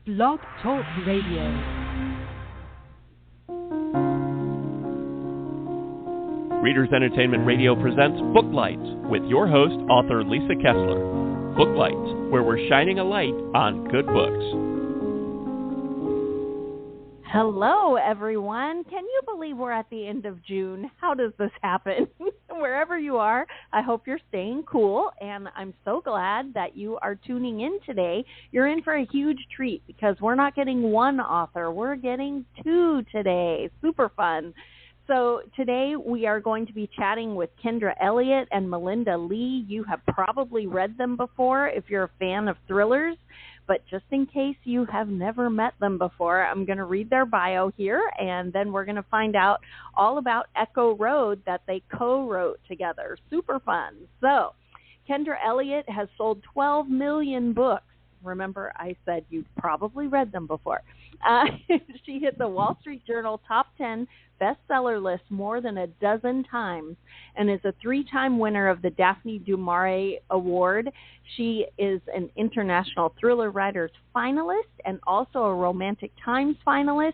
Blog Talk Radio. Readers Entertainment Radio presents Booklight with your host, author Lisa Kessler. Booklight, where we're shining a light on good books. Hello, everyone. Can you believe we're at the end of June? How does this happen? Wherever you are, I hope you're staying cool, and I'm so glad that you are tuning in today. You're in for a huge treat because we're not getting one author. We're getting two today. Super fun. So today we are going to be chatting with Kendra, Elliot, and Melinda, Leigh. You have probably read them before if you're a fan of thrillers, but just in case you have never met them before, I'm going to read their bio here, and then we're going to find out all about Echo Road that they co-wrote together. Super fun. So Kendra Elliot has sold 12 million books. Remember, I said you've probably read them before. She hit the Wall Street Journal Top 10 bestseller list more than a dozen times and is a three-time winner of the Daphne du Maurier Award. She is an International Thriller Writers finalist and also a Romantic Times finalist.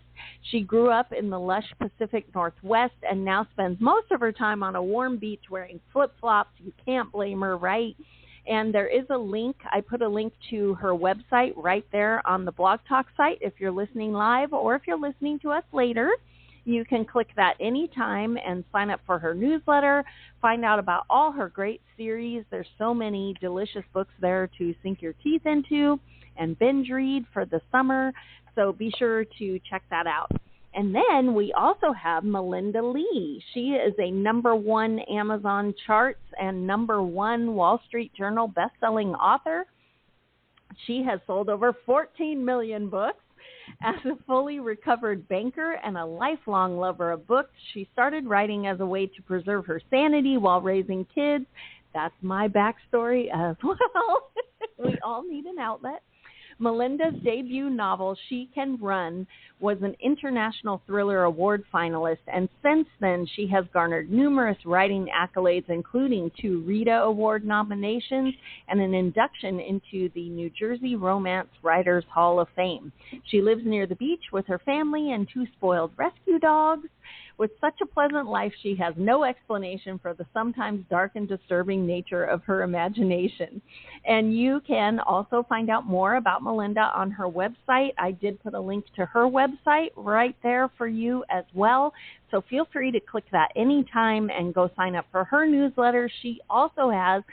She grew up in the lush Pacific Northwest and now spends most of her time on a warm beach wearing flip-flops. You can't blame her, right? And there is a link. I put a link to her website right there on the Blog Talk site if you're listening live, or if you're listening to us later. You can click that anytime and sign up for her newsletter, find out about all her great series. There's so many delicious books there to sink your teeth into and binge read for the summer. So be sure to check that out. And then we also have Melinda Leigh. She is a #1 Amazon charts and #1 Wall Street Journal bestselling author. She has sold over 14 million books. As a fully recovered banker and a lifelong lover of books, she started writing as a way to preserve her sanity while raising kids. That's my backstory as well. We all need an outlet. Melinda's debut novel, She Can Run, was an International Thriller Award finalist, and since then she has garnered numerous writing accolades, including 2 Rita Award nominations and an induction into the New Jersey Romance Writers Hall of Fame. She lives near the beach with her family and 2 spoiled rescue dogs. With such a pleasant life, she has no explanation for the sometimes dark and disturbing nature of her imagination. And you can also find out more about Melinda on her website. I did put a link to her website right there for you as well. So feel free to click that anytime and go sign up for her newsletter. She also has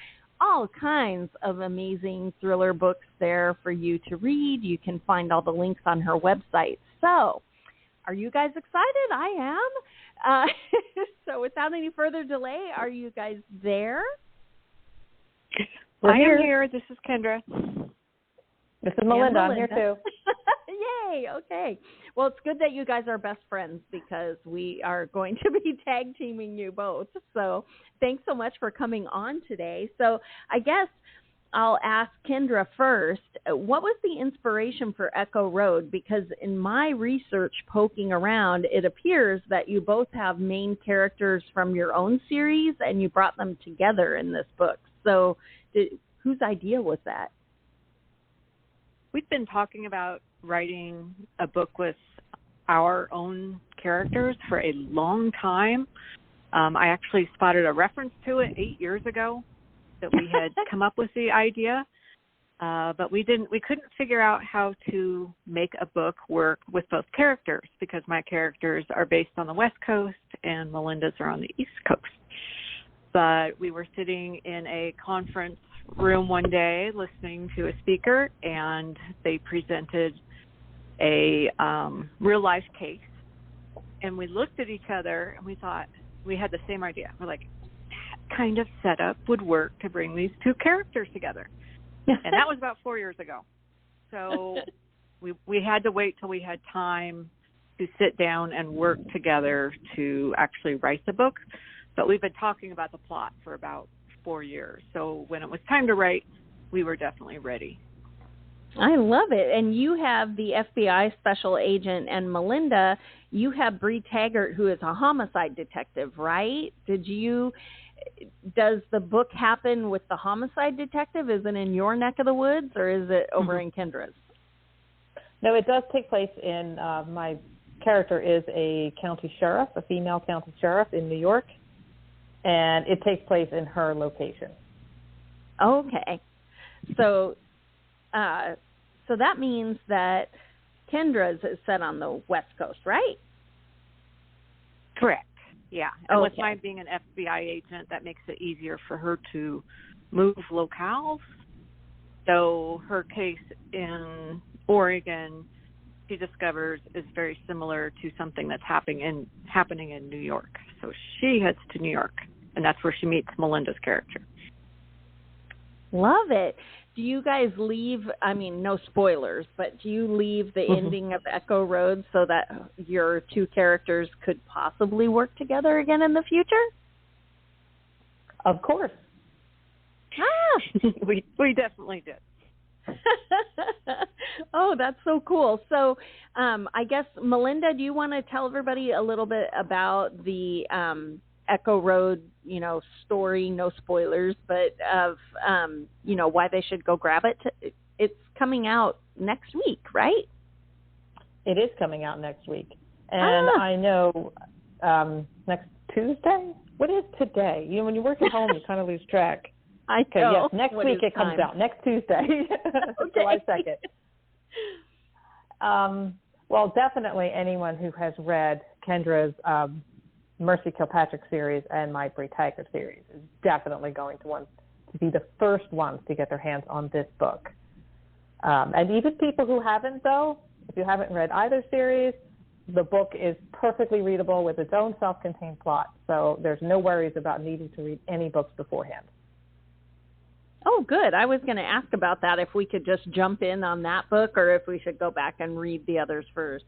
all kinds of amazing thriller books there for you to read. You can find all the links on her website. So are you guys excited? I am. So without any further delay, are you guys there? I am here. This is Kendra. This is Melinda. I'm here too. Yay. Okay. Well, it's good that you guys are best friends because we are going to be tag teaming you both. So thanks so much for coming on today. So I guess I'll ask Kendra first, what was the inspiration for Echo Road? Because in my research poking around, it appears that you both have main characters from your own series and you brought them together in this book. So whose idea was that? We've been talking about writing a book with our own characters for a long time. I actually spotted a reference to it 8 years ago that we had come up with the idea, but we couldn't figure out how to make a book work with both characters because my characters are based on the West Coast and Melinda's are on the East Coast. But we were sitting in a conference room one day listening to a speaker, and they presented a real-life case, and we looked at each other and we thought we had the same idea. We're like, kind of setup would work to bring these 2 characters together. And that was about 4 years ago. So we had to wait till we had time to sit down and work together to actually write the book. But we've been talking about the plot for about 4 years. So when it was time to write, we were definitely ready. I love it. And you have the FBI special agent, and Melinda, you have Bree Taggart, who is a homicide detective, right? Does the book happen with the homicide detective? Is it in your neck of the woods, or is it over in Kendra's? No, it does take place in, my character is a county sheriff, a female county sheriff in New York, and it takes place in her location. Okay. So that means that Kendra's is set on the West Coast, right? Correct. Yeah. And Okay. with mine being an FBI agent, that makes it easier for her to move locales. So her case in Oregon, she discovers, is very similar to something that's happening in New York. So she heads to New York, and that's where she meets Melinda's character. Love it. Do you guys leave, I mean, no spoilers, but do you leave the ending of Echo Road so that your two characters could possibly work together again in the future? Of course. Ah! we definitely did. Oh, that's so cool. So I guess, Melinda, do you want to tell everybody a little bit about the Echo Road, story, no spoilers, but of, why they should go grab it? It's coming out next week, right? It is coming out next week. And I know next Tuesday? What is today? When you work at home, you kind of lose track. I Okay, know. yes, next What week is it comes time? out. Next Tuesday, Okay. July 2nd. Well, definitely anyone who has read Kendra's Mercy Kilpatrick series and My Brie Taggart series is definitely going to want to be the first ones to get their hands on this book. And even people who haven't, though, if you haven't read either series, the book is perfectly readable with its own self-contained plot. So there's no worries about needing to read any books beforehand. Oh, good. I was going to ask about that, if we could just jump in on that book or if we should go back and read the others first.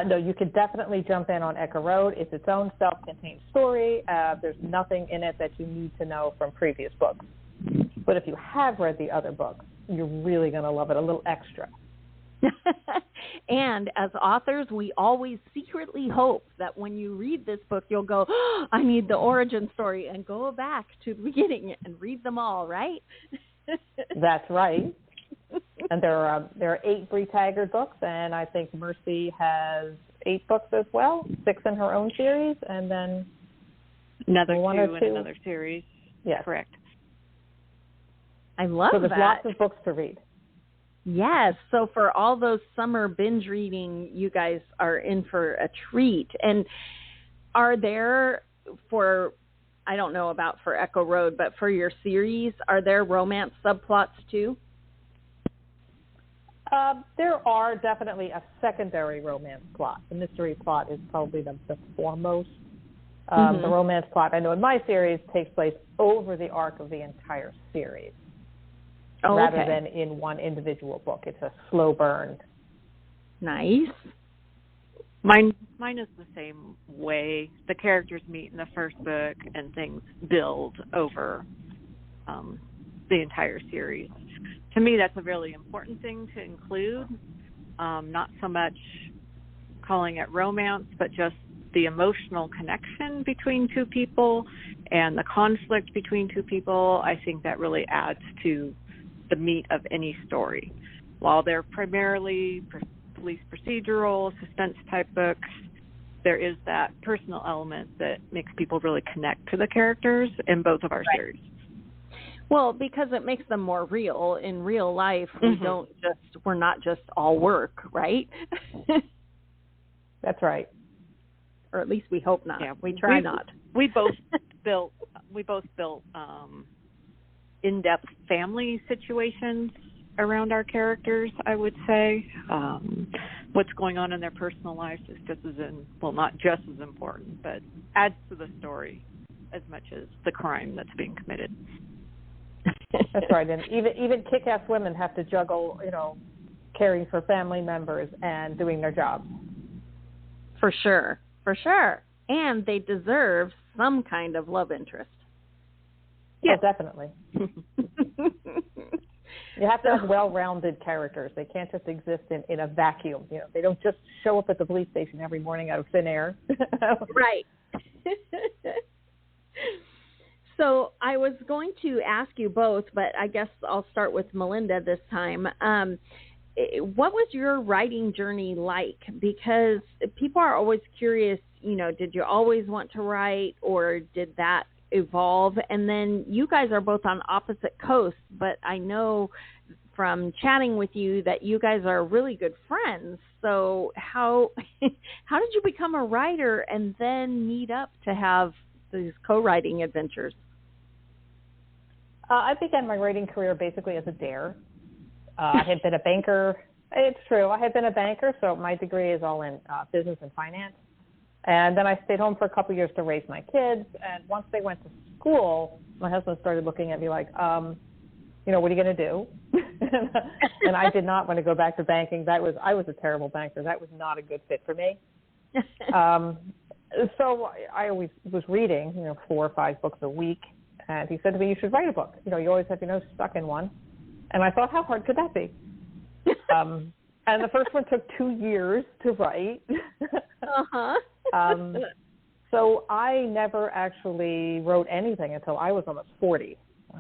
No, you could definitely jump in on Echo Road. It's its own self-contained story. There's nothing in it that you need to know from previous books. But if you have read the other books, you're really going to love it a little extra. And as authors, we always secretly hope that when you read this book, you'll go, oh, I need the origin story, and go back to the beginning and read them all, right? That's right. And there are 8 Brie Taggart books, and I think Mercy has 8 books as well, 6 in her own series, and then Another 1 2 or 2 in another series. Yes. Correct. I love so there's that. lots of books to read. Yes. So for all those summer binge reading, you guys are in for a treat. And are there, for, I don't know about for Echo Road, but for your series, are there romance subplots too? There are definitely a secondary romance plot. The mystery plot is probably the foremost. The romance plot, I know in my series, takes place over the arc of the entire series. Oh, rather okay. than in one individual book. It's a slow burn. Nice. Mine is the same way. The characters meet in the first book, and things build over the entire series. To me, that's a really important thing to include. Not so much calling it romance, but just the emotional connection between two people and the conflict between two people. I think that really adds to the meat of any story. While they're primarily police procedural, suspense type books, there is that personal element that makes people really connect to the characters in both of our series. Well, because it makes them more real. In real life, we're not just all work, right? That's right. Or at least we hope not. Yeah, we try not. We both built in-depth family situations around our characters, I would say. What's going on in their personal lives is not just as important, but adds to the story as much as the crime that's being committed. That's right. And even kick-ass women have to juggle, caring for family members and doing their jobs. For sure. And they deserve some kind of love interest. Yeah, definitely. You have to have well-rounded characters. They can't just exist in a vacuum. They don't just show up at the police station every morning out of thin air. Right. So I was going to ask you both, but I guess I'll start with Melinda this time. what was your writing journey like? Because people are always curious, did you always want to write, or did that evolve? And then you guys are both on opposite coasts, but I know from chatting with you that you guys are really good friends. So how did you become a writer and then meet up to have these co-writing adventures? I began my writing career basically as a dare. I had been a banker. It's true. I had been a banker, so my degree is all in business and finance. And then I stayed home for a couple of years to raise my kids. And once they went to school, my husband started looking at me like, what are you going to do? And I did not want to go back to banking. I was a terrible banker. That was not a good fit for me. So I always was reading, 4 or 5 books a week. And he said to me, you should write a book. You always have your nose stuck in one. And I thought, how hard could that be? And the first one took 2 years to write. So I never actually wrote anything until I was almost 40. It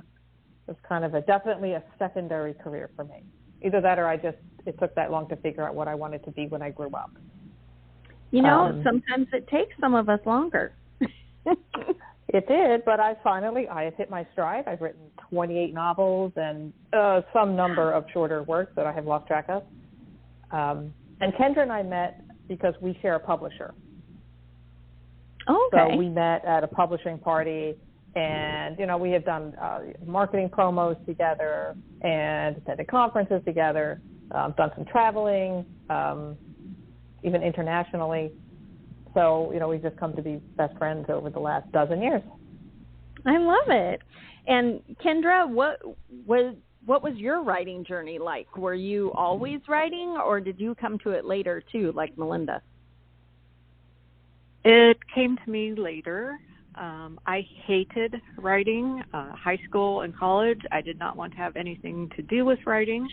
was kind of definitely a secondary career for me. Either that or it took that long to figure out what I wanted to be when I grew up. Sometimes it takes some of us longer. It did, but I had hit my stride. I've written 28 novels and some number of shorter works that I have lost track of. And Kendra and I met because we share a publisher. Okay. So we met at a publishing party, and, we have done marketing promos together and attended conferences together, done some traveling, even internationally. So, we've just come to be best friends over the last dozen years. I love it. And Kendra, what was your writing journey like? Were you always writing, or did you come to it later too, like Melinda? It came to me later. I hated writing. High school and college, I did not want to have anything to do with writing.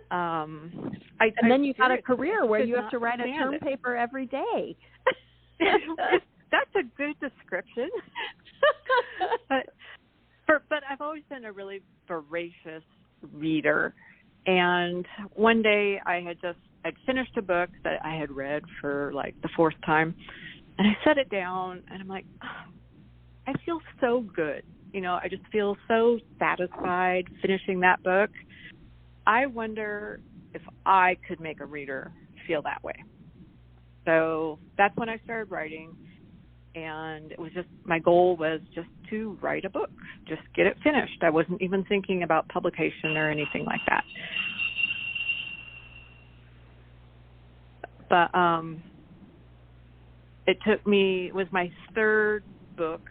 And then you got a career where you have to write a term paper every day. That's a good description. But I've always been a really voracious reader. And one day I'd finished a book that I had read for like the 4th time. And I set it down, and I'm like, I feel so good. I just feel so satisfied finishing that book. I wonder if I could make a reader feel that way. So that's when I started writing, and it was my goal was just to write a book, just get it finished. I wasn't even thinking about publication or anything like that. But it was my 3rd book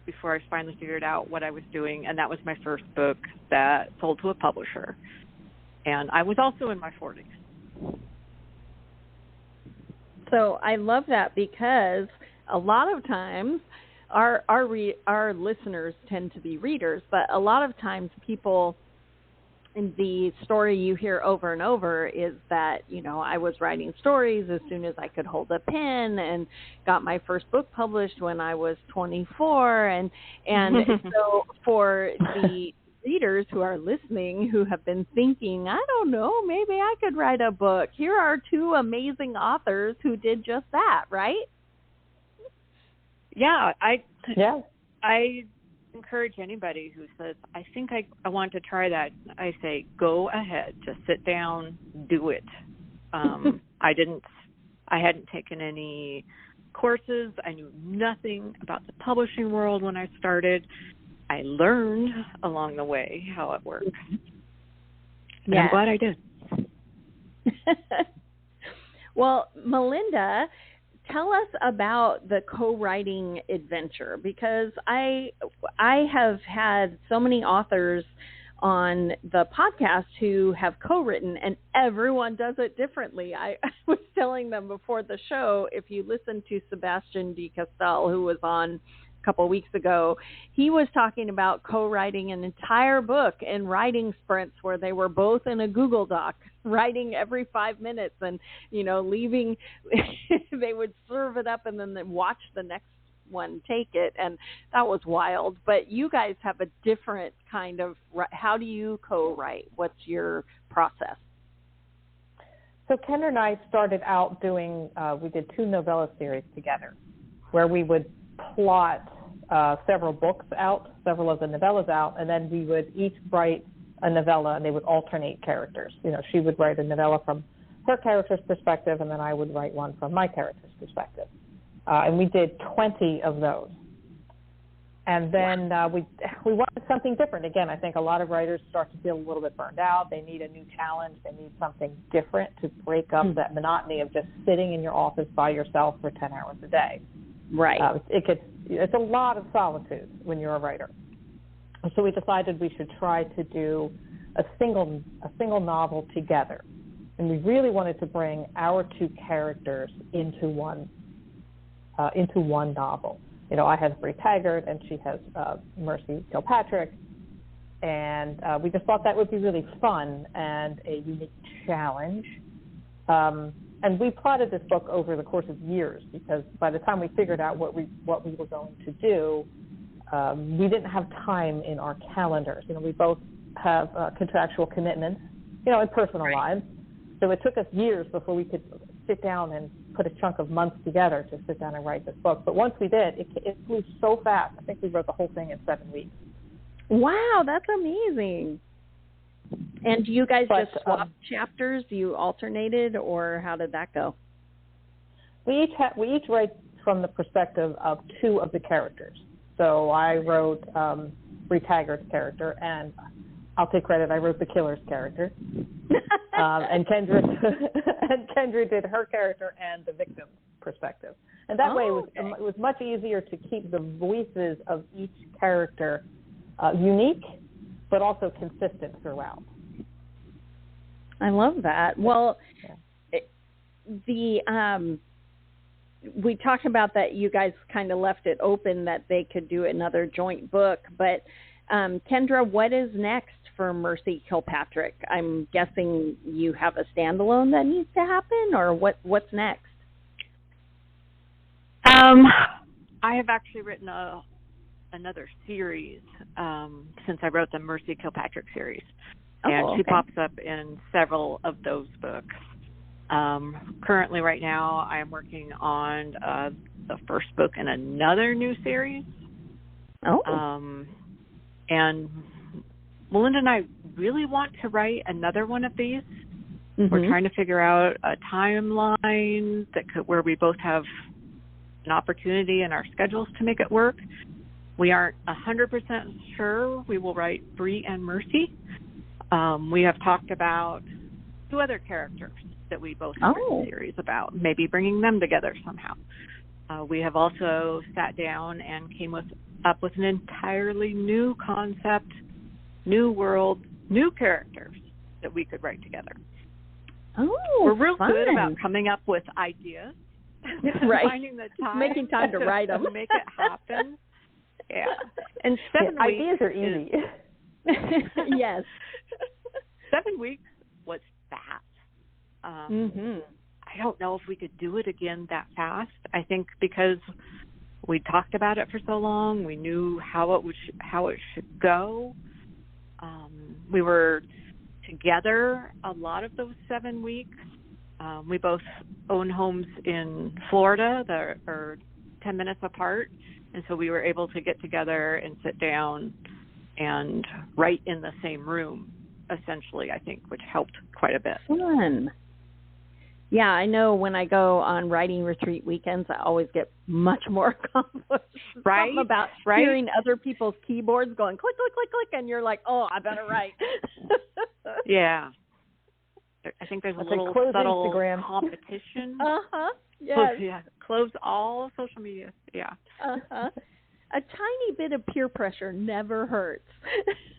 before I finally figured out what I was doing, and that was my first book that sold to a publisher. And I was also in my 40s. So I love that, because a lot of times our listeners tend to be readers, but a lot of times people, the story you hear over and over is that, I was writing stories as soon as I could hold a pen, and got my first book published when I was 24. And so for the readers who are listening who have been thinking, I don't know, maybe I could write a book, here are 2 amazing authors who did just that, right? Yeah, I encourage anidybody who says, I think I want to try that. I say, go ahead, just sit down, do it. I hadn't taken any courses. I knew nothing about the publishing world when I started. I learned along the way how it works. And I'm glad I did. Well, Melinda, tell us about the co-writing adventure, because I have had so many authors on the podcast who have co-written, and everyone does it differently. I was telling them before the show, if you listen to Sebastian de Castell, who was on a couple of weeks ago, he was talking about co-writing an entire book in writing sprints where they were both in a Google Doc, writing every 5 minutes, and leaving. They would serve it up and then they watch the next one take it, and that was wild. But you guys have a different kind of, how do you co-write? What's your process? So Kendra and I started out doing, we did 2 novella series together, where we would plot several books out, several of the novellas out, and then we would each write a novella, and they would alternate characters. You know, she would write a novella from her character's perspective, and then I would write one from my character's perspective. And we did 20 of those. And then we wanted something different. Again, I think a lot of writers start to feel a little bit burned out. They need a new challenge. They need something different to break up that monotony of just sitting in your office by yourself for 10 hours a day. Right. It's a lot of solitude when you're a writer. So we decided we should try to do a single novel together. And we really wanted to bring our 2 characters into one novel. You know, I have Bree Taggart, and she has Mercy Kilpatrick, and we just thought that would be really fun and a unique challenge. And we plotted this book over the course of years, because by the time we figured out what we were going to do, we didn't have time in our calendars. You know, we both have contractual commitments, you know, in personal lives. So it took us years before we could sit down and put a chunk of months together to sit down and write this book. But once we did, it flew so fast. I think we wrote the whole thing in 7 weeks. Wow, that's amazing. And do you guys just swap chapters? You alternated, or how did that go? We each write from the perspective of 2 of the characters. So I wrote Bree Taggart's character, and I'll take credit, I wrote the killer's character. And Kendra did her character and the victim's perspective. And that way it was much easier to keep the voices of each character unique, but also consistent throughout. I love that. Well, we talked about that you guys kind of left it open that they could do another joint book, but Kendra, what is next for Mercy Kilpatrick? I'm guessing you have a standalone that needs to happen, or what's next? I have actually written another series since I wrote the Mercy Kilpatrick series. And she pops up in several of those books. Currently, right now, I am working on the first book in another new series. And Melinda and I really want to write another one of these. Mm-hmm. We're trying to figure out a timeline where we both have an opportunity in our schedules to make it work. We aren't 100% sure we will write Bree and Mercy. We have talked about 2 other characters that we both have written a series about, maybe bringing them together somehow. We have also sat down and came up with an entirely new concept, new world, new characters that we could write together. We're real good about coming up with ideas, right? Finding the time, making time to write them, to make it happen. Yeah, and 7 weeks ideas are easy. Yes, 7 weeks was fast. I don't know if we could do it again that fast. I think because we talked about it for so long, we knew how it should go. We were together a lot of those 7 weeks. We both own homes in Florida that are 10 minutes apart, and so we were able to get together and sit down and write in the same room, essentially, I think, which helped quite a bit. Fun. Yeah, I know when I go on writing retreat weekends, I always get much more accomplished. Right? Something about hearing other people's keyboards going click, click, click, click, and you're like, oh, I better write. Yeah. I think there's a little subtle Instagram competition. Yes. Close all social media. Yeah. A tiny bit of peer pressure never hurts.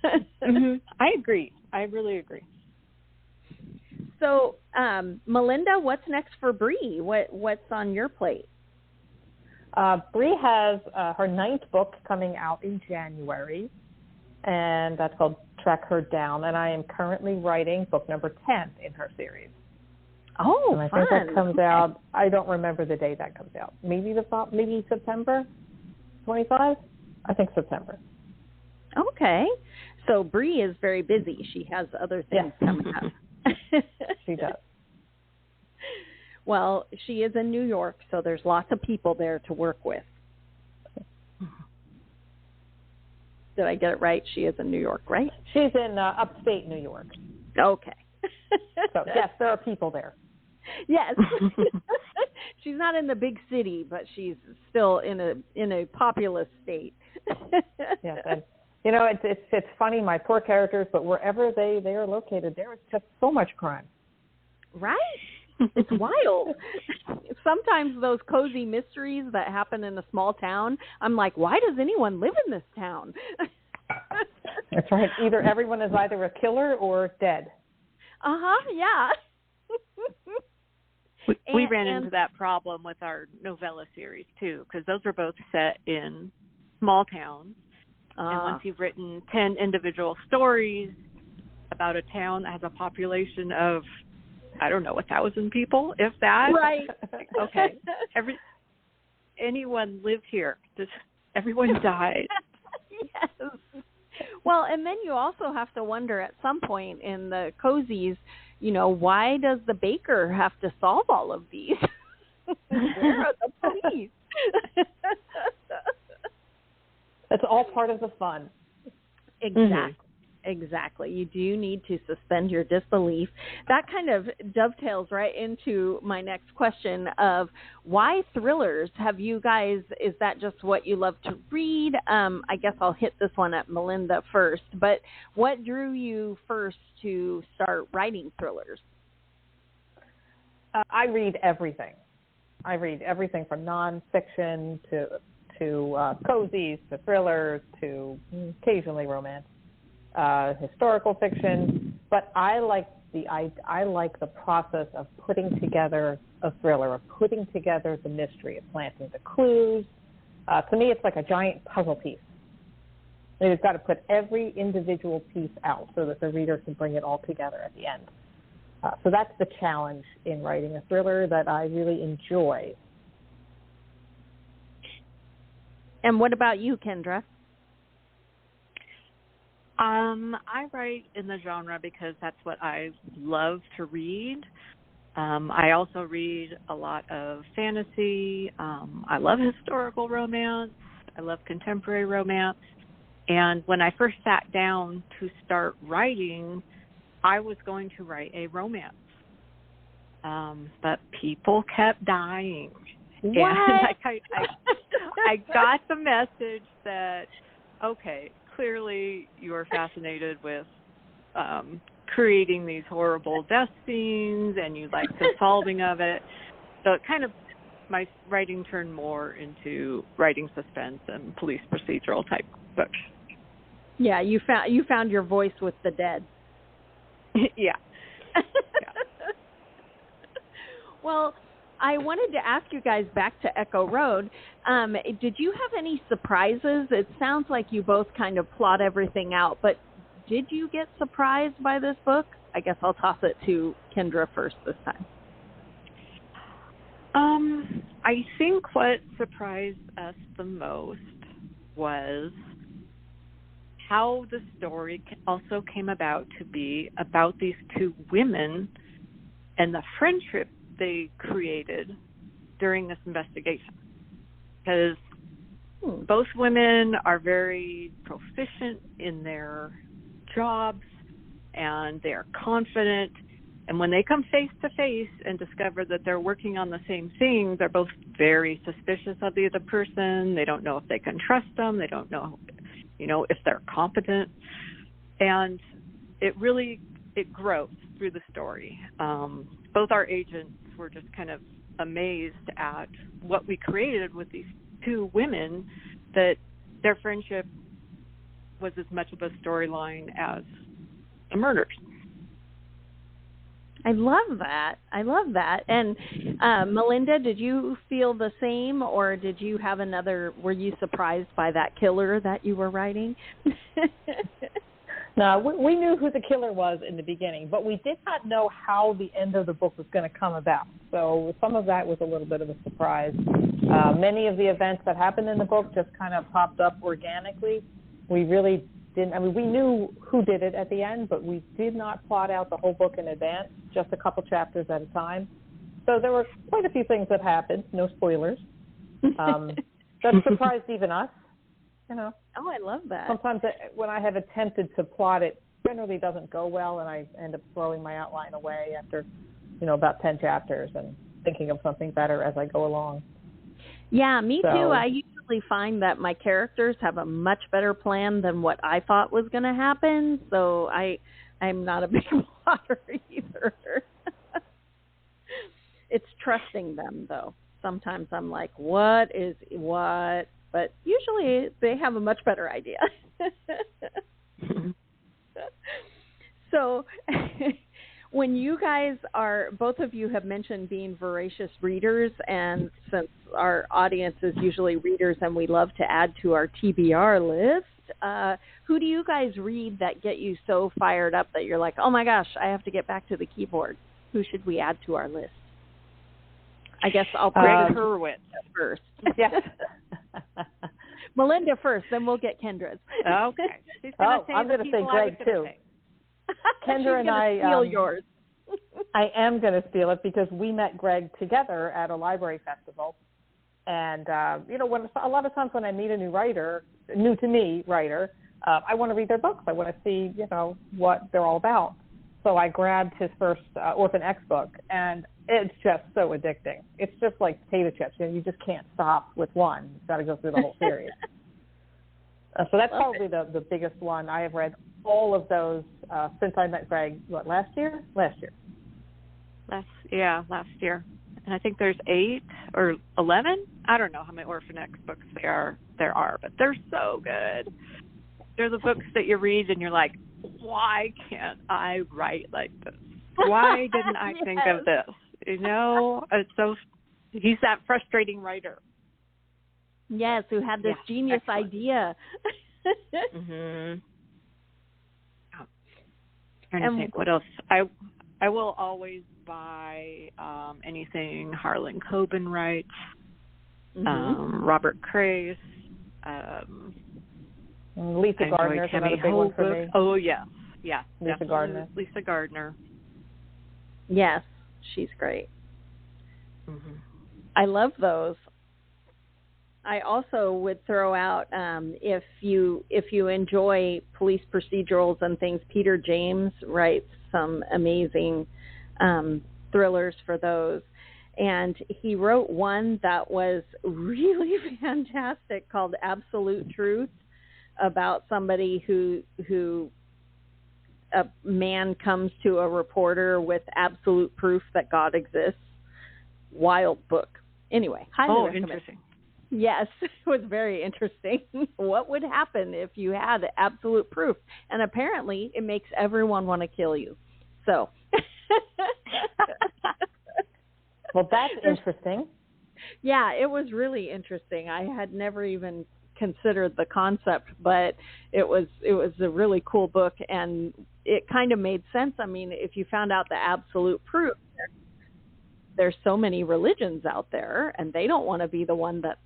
I agree. I really agree. So, Melinda, what's next for Bree? What's on your plate? Bree has her 9th book coming out in January, and that's called Track Her Down, and I am currently writing book number 10 in her series. Oh, and I think that comes out, I don't remember the day that comes out. Maybe September 25? I think September. Okay. So Bree is very busy. She has other things coming up. She does. Well, she is in New York, so there's lots of people there to work with. Did I get it right? She is in New York, right? She's in upstate New York. Okay. So, yes, there are people there. Yes. She's not in the big city, but she's still in a populous state. Yes, and you know, it's funny, my poor characters, but wherever they are located, there is just so much crime. Right? It's wild. Sometimes those cozy mysteries that happen in a small town, I'm like, why does anyone live in this town? That's right. Everyone is either a killer or dead. Yeah. We ran into that problem with our novella series, too, because those are both set in small towns. And once you've written 10 individual stories about a town that has a population of, I don't know, 1,000 people, if that. Right. Okay. Anyone lived here. Just everyone died. Yes. Well, and then you also have to wonder at some point in the cozies, you know, why does the baker have to solve all of these? Where are the police? That's all part of the fun. Exactly. Exactly. You do need to suspend your disbelief. That kind of dovetails right into my next question of why thrillers? Have you guys, is that just what you love to read? I guess I'll hit this one at Melinda first, but what drew you first to start writing thrillers? I read everything. I read everything from nonfiction to cozies, to thrillers, to occasionally romance. Historical fiction, but I like the process of putting together a thriller, of putting together the mystery, of planting the clues. To me, it's like a giant puzzle piece. You've got to put every individual piece out so that the reader can bring it all together at the end. So that's the challenge in writing a thriller that I really enjoy. And what about you, Kendra? I write in the genre because that's what I love to read. I also read a lot of fantasy. I love historical romance. I love contemporary romance. And when I first sat down to start writing, I was going to write a romance. But people kept dying. What? And I got the message that, okay, clearly you are fascinated with creating these horrible death scenes and you like the solving of it. So it kind of, my writing turned more into writing suspense and police procedural type books. Yeah, you found your voice with the dead. Yeah. Well, I wanted to ask you guys back to Echo Road. Did you have any surprises? It sounds like you both kind of plot everything out, but did you get surprised by this book? I guess I'll toss it to Kendra first this time. I think what surprised us the most was how the story also came about to be about these two women and the friendship they created during this investigation. Because both women are very proficient in their jobs and they're confident. And when they come face to face and discover that they're working on the same thing, they're both very suspicious of the other person. They don't know if they can trust them. They don't know, if they're competent. And it grows through the story. Both our agents were just kind of amazed at what we created with these two women, that their friendship was as much of a storyline as the murders. I love that. And Melinda, did you feel the same, or did you have were you surprised by that killer that you were writing? No, we knew who the killer was in the beginning, but we did not know how the end of the book was going to come about. So some of that was a little bit of a surprise. Many of the events that happened in the book just kind of popped up organically. We really didn't, we knew who did it at the end, but we did not plot out the whole book in advance, just a couple chapters at a time. So there were quite a few things that happened. No spoilers. That surprised even us. You know. Oh, I love that. Sometimes when I have attempted to plot, it generally doesn't go well, and I end up throwing my outline away after, about 10 chapters and thinking of something better as I go along. Yeah, me too. I usually find that my characters have a much better plan than what I thought was going to happen, so I'm not a big plotter either. It's trusting them, though. Sometimes I'm like, what is what? But usually they have a much better idea. So when you guys both of you have mentioned being voracious readers, and since our audience is usually readers and we love to add to our TBR list, who do you guys read that get you so fired up that you're like, oh my gosh, I have to get back to the keyboard? Who should we add to our list? I guess I'll Greg Hurwitz first. Yes. Melinda first, then we'll get Kendra's. Okay. I'm going to say Greg too. Kendra and I steal yours. I am going to steal it because we met Greg together at a library festival, and when a lot of times when I meet a new to me writer, I want to read their books. I want to see what they're all about. So I grabbed his first Orphan X book, and it's just so addicting. It's just like potato chips. You just can't stop with one. You've got to go through the whole series. So that's probably the biggest one. I have read all of those since I met Greg, last year? Last year. Last year. And I think there's 8 or 11. I don't know how many Orphan X books there are, but they're so good. They're the books that you read and you're like, why can't I write like this? Why didn't I think of this? It's so. He's that frustrating writer. Yes, who had this genius idea. Mm-hmm. Trying to think what else. I will always buy anything Harlan Coben writes, Robert Crace, Lisa Gardner is another big one for me. Oh yeah, Lisa Gardner. Lisa Gardner. Yes, she's great. Mm-hmm. I love those. I also would throw out if you enjoy police procedurals and things, Peter James writes some amazing thrillers for those. And he wrote one that was really fantastic called Absolute Truth, about somebody who a man comes to a reporter with absolute proof that God exists. Wild book. Anyway, highly recommend. Interesting. Yes, it was very interesting. What would happen if you had absolute proof? And apparently it makes everyone want to kill you. So. Well, that's interesting. Yeah, it was really interesting. I had never even considered the concept, but it was a really cool book, and it kind of made sense. I mean, if you found out the absolute proof, there's so many religions out there, and they don't want to be the one that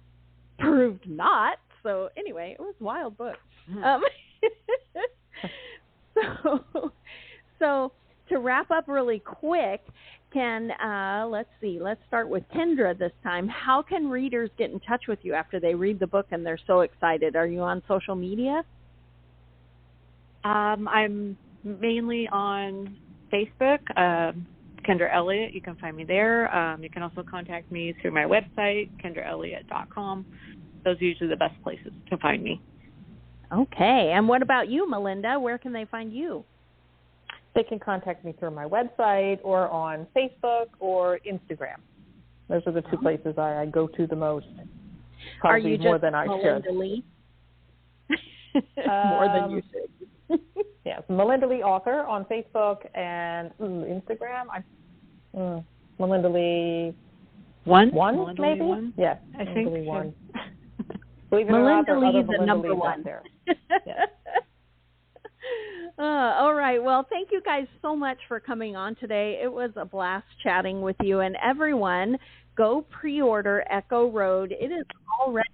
proved not. So anyway, it was a wild book. So to wrap up really quick, let's start with Kendra this time. How can readers get in touch with you after they read the book and they're so excited? Are you on social media? I'm mainly on Facebook, Kendra Elliot. You can find me there. You can also contact me through my website, KendraElliot.com. Those are usually the best places to find me. Okay. And what about you, Melinda? Where can they find you? They can contact me through my website or on Facebook or Instagram. Those are the two places I go to the most. Probably are you more just than I Melinda should. Leigh? More than you should. Yes, Melinda Leigh author on Facebook and Instagram. Melinda Leigh one Melinda maybe? Leigh one? Yes, I think Leigh one. So. Believe it or not, Melinda Leigh, the number Leigh one. there. Yes. All right. Well, thank you guys so much for coming on today. It was a blast chatting with you. And everyone, go pre-order Echo Road. It is already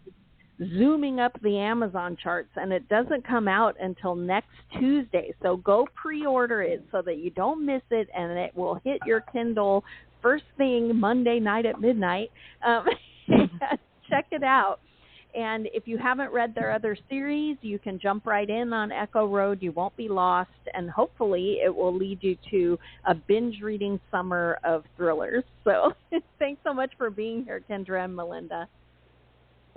zooming up the Amazon charts, and it doesn't come out until next Tuesday. So go pre-order it so that you don't miss it, and it will hit your Kindle first thing Monday night at midnight. Check it out. And if you haven't read their other series, you can jump right in on Echo Road. You won't be lost, and hopefully it will lead you to a binge-reading summer of thrillers. So thanks so much for being here, Kendra and Melinda.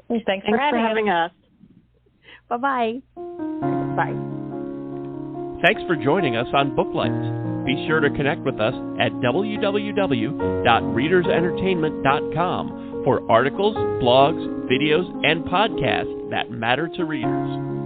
Thanks for having us. Bye-bye. Bye. Thanks for joining us on Booklights. Be sure to connect with us at www.readersentertainment.com for articles, blogs, videos, and podcasts that matter to readers.